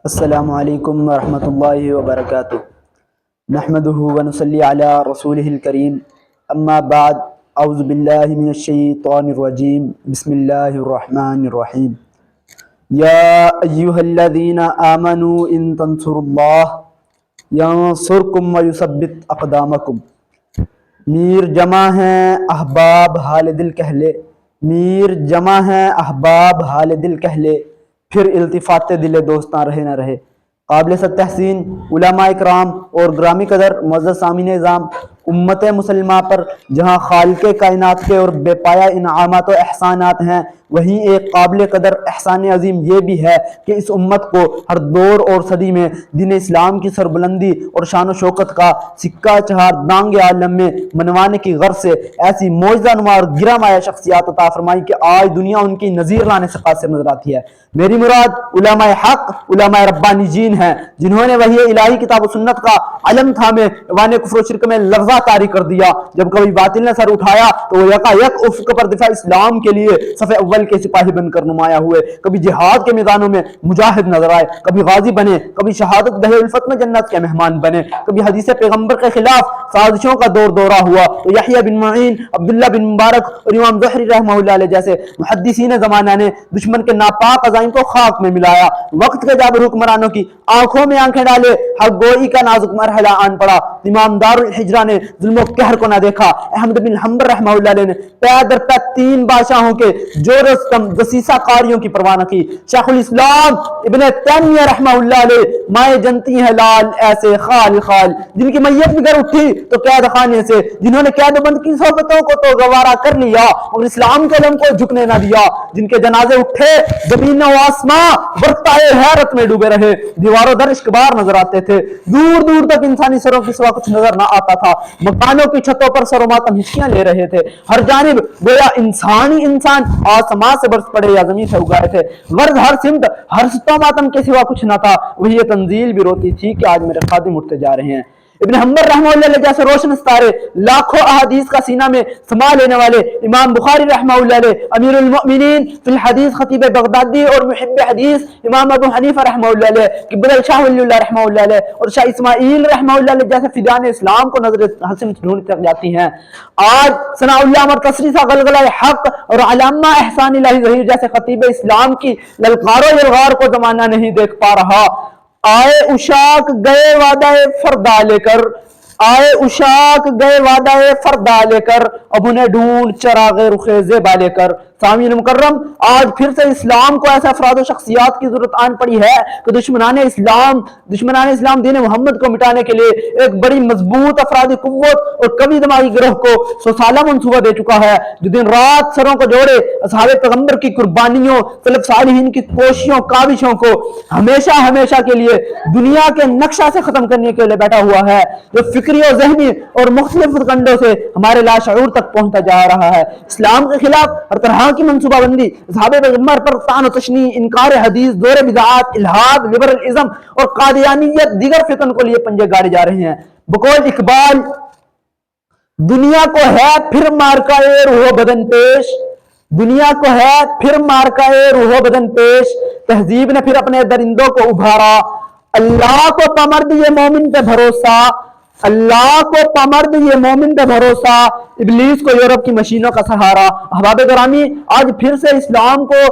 السلام علیکم ورحمۃ اللہ وبرکاتہ۔ نحمدہ ونصلی علی رسولہ الکریم، اما بعد، اعوذ باللہ من الشیطان الرجیم، بسم اللہ الرحمن الرحیم۔ یا ایہا الذین آمنوا ان تنصروا اللہ ینصرکم ویثبت اقدامکم۔ میر جمع ہیں احباب حال دل کہہ لے، میر جمع ہیں احباب حال دل کہہ لے، پھر التفات دل دوستاں رہے نہ رہے۔ قابل ست تحسین علماء اکرام اور گرامی قدر معزز سامعین نظام، امت مسلمہ پر جہاں خالق کائنات کے اور بے پایہ انعامات و احسانات ہیں، وہیں ایک قابل قدر احسان عظیم یہ بھی ہے کہ اس امت کو ہر دور اور صدی میں دین اسلام کی سربلندی اور شان و شوکت کا سکہ چہار دانگ عالم میں منوانے کی غرض سے ایسی معجزہ نما اور گرہ مایہ شخصیات عطا فرمائی کہ آج دنیا ان کی نظیر لانے سے قاصر نظر آتی ہے۔ میری مراد علماء حق، علماء ربانی جین ہیں، جنہوں نے وحی الہی کتاب و سنت کا علم تھامے ایوان کفر و شرک میں لرزہ طاری کر دیا۔ جب کبھی باطل نے سر اٹھایا تو وہ یکا یک افق پر دفاع اسلام کے لیے صف اول کے سپاہی بن کر نمایاں ہوئے۔ کبھی جہاد کے میدانوں میں مجاہد نظر آئے، کبھی غازی بنے، کبھی شہادت دہ الفت میں جنت کے مہمان بنے، کبھی حدیث پیغمبر کے خلاف سازشوں کا دور دورہ ہوا تو یحییٰ بن معین، عبداللہ بن مبارک اور امام زہری رحمہ اللہ علیہ جیسے محدثین زمانہ نے دشمن کے ناپاک عزائم کو خاک میں ملایا۔ وقت کے جابر حکمرانوں کی آنکھوں میں آنکھیں ڈالے حق گوئی کا نازک مرحلہ آن پڑا۔ امام دار الحجرہ نے ظلم و قہر کو نہ دیکھا۔ احمد بن حنبل رحمہ اللہ علیہ نے پے در پے 3 بادشاہوں کے جور و ستم دسیسہ کاریوں کی پرواہ نہ کی۔ شیخ الاسلام ابن تیمیہ رحمہ اللہ علیہ مائیں جنتی ہیں لال ایسے خال خال، جن کی میت بھی گر اٹھی تو قید خانے سے، جنہوں نے قید بند کی صحبتوں کو تو گوارا کر لیا اور اسلام کے علم کو جھکنے نہ دیا، جن کے جنازے اٹھے زمین و آسماں برتائے حیرت میں ڈوبے رہے، دیواروں در اشکبار نظر آتے تھے، دور دور تک انسانی سروں کے سوا کچھ نظر نہ آتا تھا، مکانوں کی چھتوں پر سر و ماتم ہچکیاں لے رہے تھے، ہر جانب گویا انسانی انسان آسمان سے برس پڑے یا زمین سے اگائے تھے، غرض ہر سمت ہر ستو ماتم کے سوا کچھ نہ تھا۔ وہی یہ تنزیل بھی روتی تھی کہ آج میرے خادم اٹھتے جا رہے ہیں۔ ابن حنبل رحمہ اللہ علیہ جیسے روشن ستارے لاکھوں احادیث کا سینہ میں سما لینے والے امام بخاری رحمہ اللہ علیہ، امیر المؤمنین فی الحدیث خطیب بغدادی اور محب حدیث امام ابو حنیفہ رحمہ اللہ علیہ، قبلہ شاہ ولی اللہ رحمہ اللہ علیہ اور شاہ اسماعیل رحمہ اللہ علیہ جیسے فدیان اسلام کو نظر حسن ڈھونڈ تک جاتی ہیں۔ آج ثناء اللہ مرتصری سا غلغلہ حق اور علامہ احسان الہی ظہیر جیسے خطیب اسلام کی للکار و یلغار کو زمانہ نہیں دیکھ پا رہا۔ آئے اشاک گئے وعدہ فردا لے کر، آئے اشاک گئے وعدہ فردا لے کر، اب انہیں ڈھونڈ چراغ رخ زیبا لے کر۔ سامعین مکرم، آج پھر سے اسلام کو ایسے افراد و شخصیات کی ضرورت آن پڑی ہے کہ دشمنان اسلام دین محمد کو مٹانے کے لیے ایک بڑی مضبوط افرادی قوت اور کبھی دماغی گروہ کو 100 سالہ منصوبہ دے چکا ہے، جو دن رات سروں کو جوڑے اصحاب پیغمبر کی قربانیوں، سلف صالحین کی کوششوں کاوشوں کو ہمیشہ ہمیشہ کے لیے دنیا کے نقشہ سے ختم کرنے کے لیے بیٹھا ہوا ہے، جو فکری اور ذہنی اور مختلف کنڈوں سے ہمارے لاشعور تک پہنچتا جا رہا ہے۔ اسلام کے خلاف ہر طرح کی منصوبہ بندی، اصحاب پیغمبر پر طعن و تشنیع، انکار حدیث، دور بدعات، الحاد، لبرلزم اور قادیانیت دیگر فتن کو لیے پنجے گاڑے جا رہے ہیں۔ بقول اقبال، دنیا کو ہے پھر مارکائے روح بدن پیش، دنیا کو ہے پھر مارکائے روح بدن پیش، تہذیب نے پھر اپنے درندوں کو ابھارا، اللہ کو پامرد یہ مومن پہ بھروسہ، اللہ کو پامرد یہ مومن پہ بھروسہ، ابلیس کو یورپ کی مشینوں کا سہارا۔ احباب گرامی، آج پھر سے اسلام کو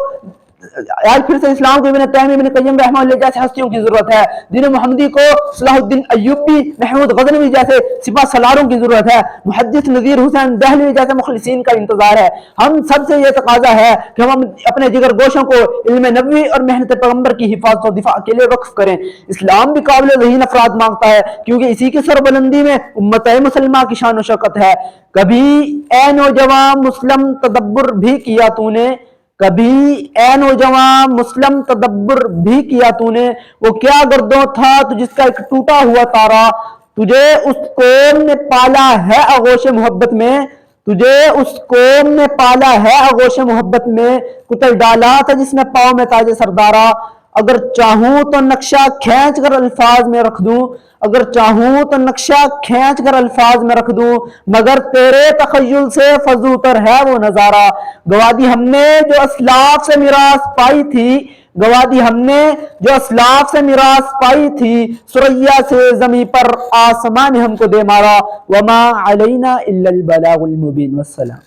ابن تیمیہ ابن قیم رحمہ اللہ جیسے ہستیوں کی ضرورت ہے، دین محمدی کو صلاح الدین ایوبی، محمود غزنوی جیسے سپاہ سالاروں کی ضرورت ہے، محدث نذیر حسین دہلوی جیسے مخلصین کا انتظار ہے۔ ہم سب سے یہ تقاضا ہے کہ ہم اپنے جگر گوشوں کو علم نبوی اور محنت پیغمبر کی حفاظت و دفاع کے لیے وقف کریں۔ اسلام بھی قابل ذہین افراد مانگتا ہے، کیونکہ اسی کی سربلندی میں امت مسلمہ کی شان و شوکت ہے۔ کبھی اے نوجوان مسلم تدبر بھی کیا تو نے، کبھی اے نوجوان مسلم تدبر بھی کیا تو نے، وہ کیا گردوں تھا تو جس کا ایک ٹوٹا ہوا تارا، تجھے اس قوم نے پالا ہے آغوش محبت میں، تجھے اس قوم نے پالا ہے آغوش محبت میں، کتل ڈالا تھا جس میں پاؤں میں تاج سردارا، اگر چاہوں تو نقشہ کھینچ کر الفاظ میں رکھ دوں، اگر چاہوں تو نقشہ کھینچ کر الفاظ میں رکھ دوں، مگر تیرے تخیل سے فضو تر ہے وہ نظارہ۔ گوادی ہم نے جو اسلاف سے میراث پائی تھی، گواہ دی ہم نے جو اسلاف سے میراث پائی تھی، سریا سے زمیں پر آسمان نے ہم کو دے مارا، وما علینا الا البلاغ المبین۔ والسلام۔